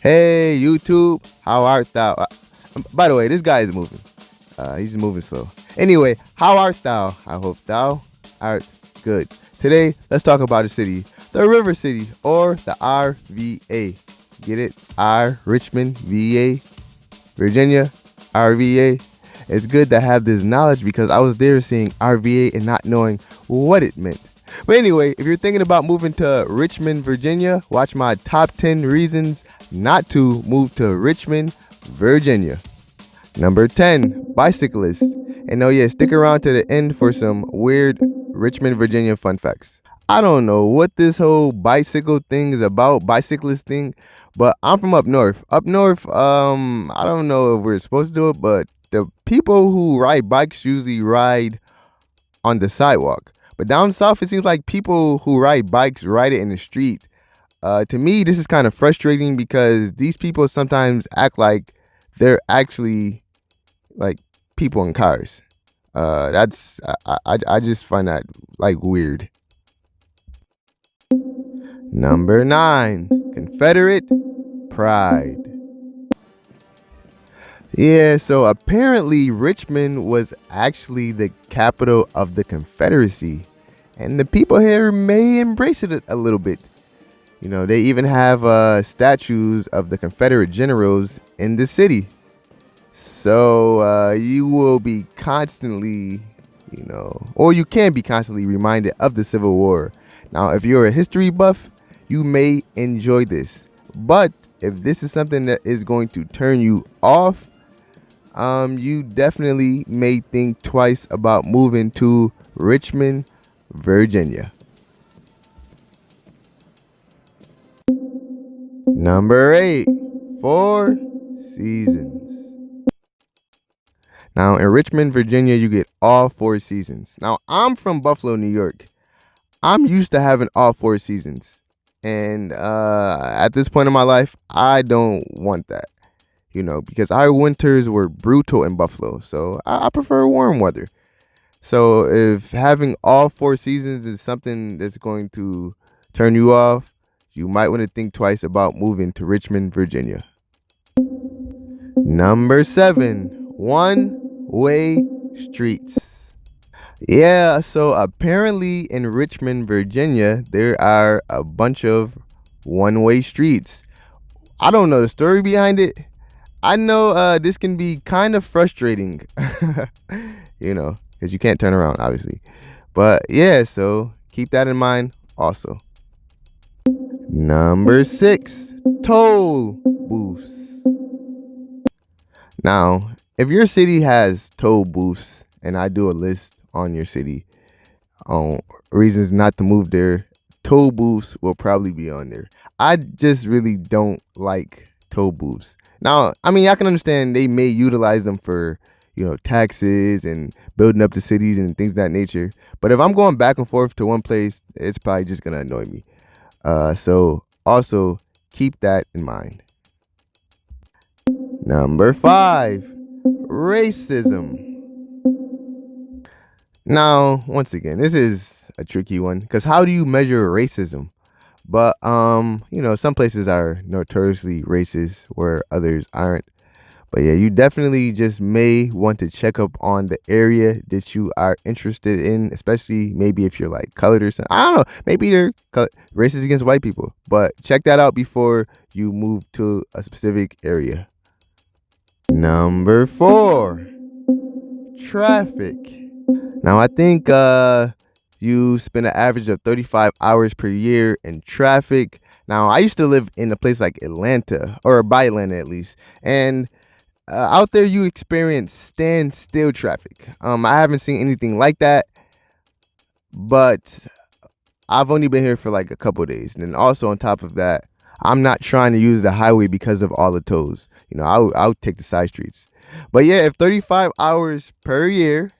Hey YouTube, how art thou? By the way, this guy is moving. He's moving slow. Anyway, how art thou? I hope thou art good. Today, let's talk about a city, the River City, or the RVA. Get it? Richmond, VA, Virginia, RVA. It's good to have this knowledge because I was there seeing RVA and not knowing what it meant. But anyway, if you're thinking about moving to Richmond, Virginia, watch my top 10 reasons not to move to Richmond, Virginia. Number 10, bicyclist. And oh yeah, stick around to the end for some weird Richmond, Virginia fun facts. I don't know what this whole bicycle thing is about, bicyclist thing, but I'm from up north. Up north, I don't know if we're supposed to do it, but the people who ride bikes usually ride on the sidewalk. But down south, it seems like people who ride bikes ride it in the street. To me, this is kind of frustrating because these people sometimes act like they're actually like people in cars. I just find that like weird. Number 9, Confederate pride. Yeah, so apparently Richmond was actually the capital of the Confederacy, and the people here may embrace it a little bit. You know, they even have statues of the Confederate generals in the city. So you will be constantly, or you can be constantly reminded of the Civil War. Now, if you're a history buff, you may enjoy this. But if this is something that is going to turn you off, you definitely may think twice about moving to Richmond, Virginia. Number 8, Four Seasons. Now, in Richmond, Virginia, you get all 4 seasons. Now, I'm from Buffalo, New York. I'm used to having all 4 seasons. And at this point in my life, I don't want that. Because our winters were brutal in Buffalo. So I prefer warm weather. So if having all 4 seasons is something that's going to turn you off, you might want to think twice about moving to Richmond, Virginia. Number 7, one-way streets. Yeah, so apparently in Richmond, Virginia, there are a bunch of one-way streets. I don't know the story behind it. I know this can be kind of frustrating, because you can't turn around, obviously. But yeah, so keep that in mind also. Number 6, toll booths. Now, if your city has toll booths, and I do a list on your city on reasons not to move there, toll booths will probably be on there. I just really don't like toll booths. Now, I mean, I can understand they may utilize them for, taxes and building up the cities and things of that nature. But if I'm going back and forth to one place, it's probably just going to annoy me. So also keep that in mind. Number 5, racism. Now, once again, this is a tricky one because how do you measure racism? But, some places are notoriously racist where others aren't. But yeah, you definitely just may want to check up on the area that you are interested in, especially maybe if you're like colored or something. I don't know. Maybe they're racist against white people. But check that out before you move to a specific area. Number 4, traffic. Now, I think you spend an average of 35 hours per year in traffic. Now, I used to live in a place like Atlanta, or by Atlanta at least, and out there you experience standstill traffic. I haven't seen anything like that, but I've only been here for like a couple of days. And then also on top of that, I'm not trying to use the highway because of all the tolls. I'll take the side streets. But yeah, if 35 hours per year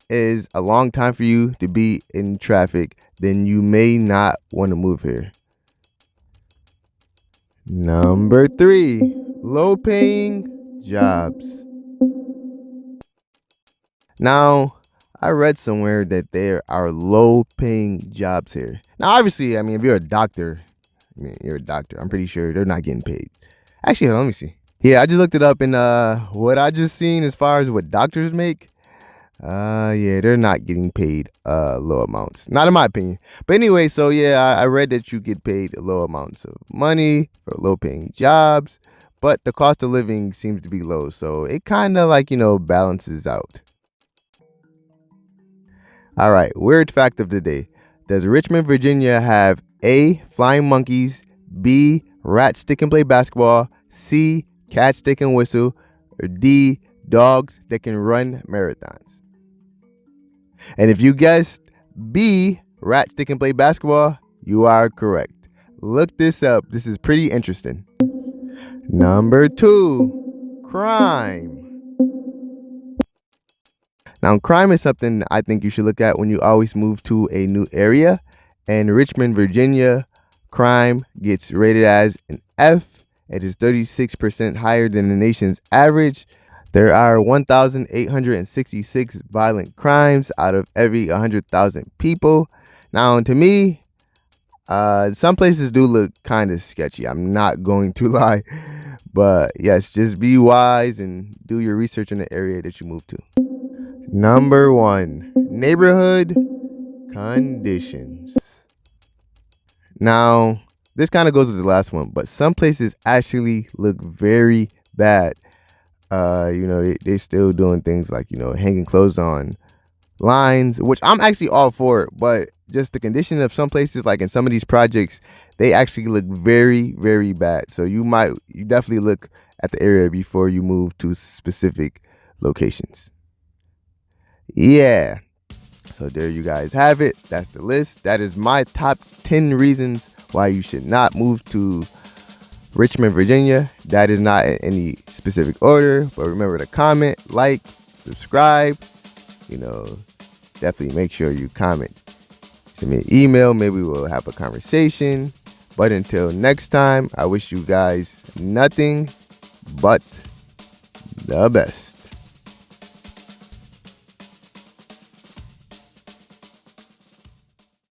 is a long time for you to be in traffic, then you may not want to move here. Number 3, low paying jobs. Now, I read somewhere that there are low paying jobs here. Now, obviously, I mean, if you're a doctor, you're a doctor. I'm pretty sure they're not getting paid. Actually, hold on, let me see. Yeah, I just looked it up, and what I just seen as far as what doctors make, yeah, they're not getting paid low amounts. Not in my opinion. But anyway, so yeah, I read that you get paid low amounts of money for low paying jobs, but the cost of living seems to be low, so it kind of like, balances out. All right, weird fact of the day. Does Richmond, Virginia have A, flying monkeys, B, rats that can play basketball, C, cats that can whistle, or D, dogs that can run marathons? And if you guessed B, rats that can play basketball, you are correct. Look this up. This is pretty interesting. Number 2, crime. Now, crime is something I think you should look at when you always move to a new area. And Richmond, Virginia, crime gets rated as an F. It is 36% higher than the nation's average. There are 1,866 violent crimes out of every 100,000 people. Now, to me, some places do look kind of sketchy. I'm not going to lie. But yes, just be wise and do your research in the area that you move to. Number 1, neighborhood conditions. Now, this kind of goes with the last one, but some places actually look very bad. They're still doing things like, hanging clothes on lines, which I'm actually all for it, but just the condition of some places, like in some of these projects, they actually look very, very bad. So you definitely look at the area before you move to specific locations. Yeah. So there you guys have it. That's the list. That is my top 10 reasons why you should not move to Richmond, Virginia. That is not in any specific order, but remember to comment, like, subscribe. Definitely make sure you comment. Send me an email. Maybe we'll have a conversation. But until next time, I wish you guys nothing but the best.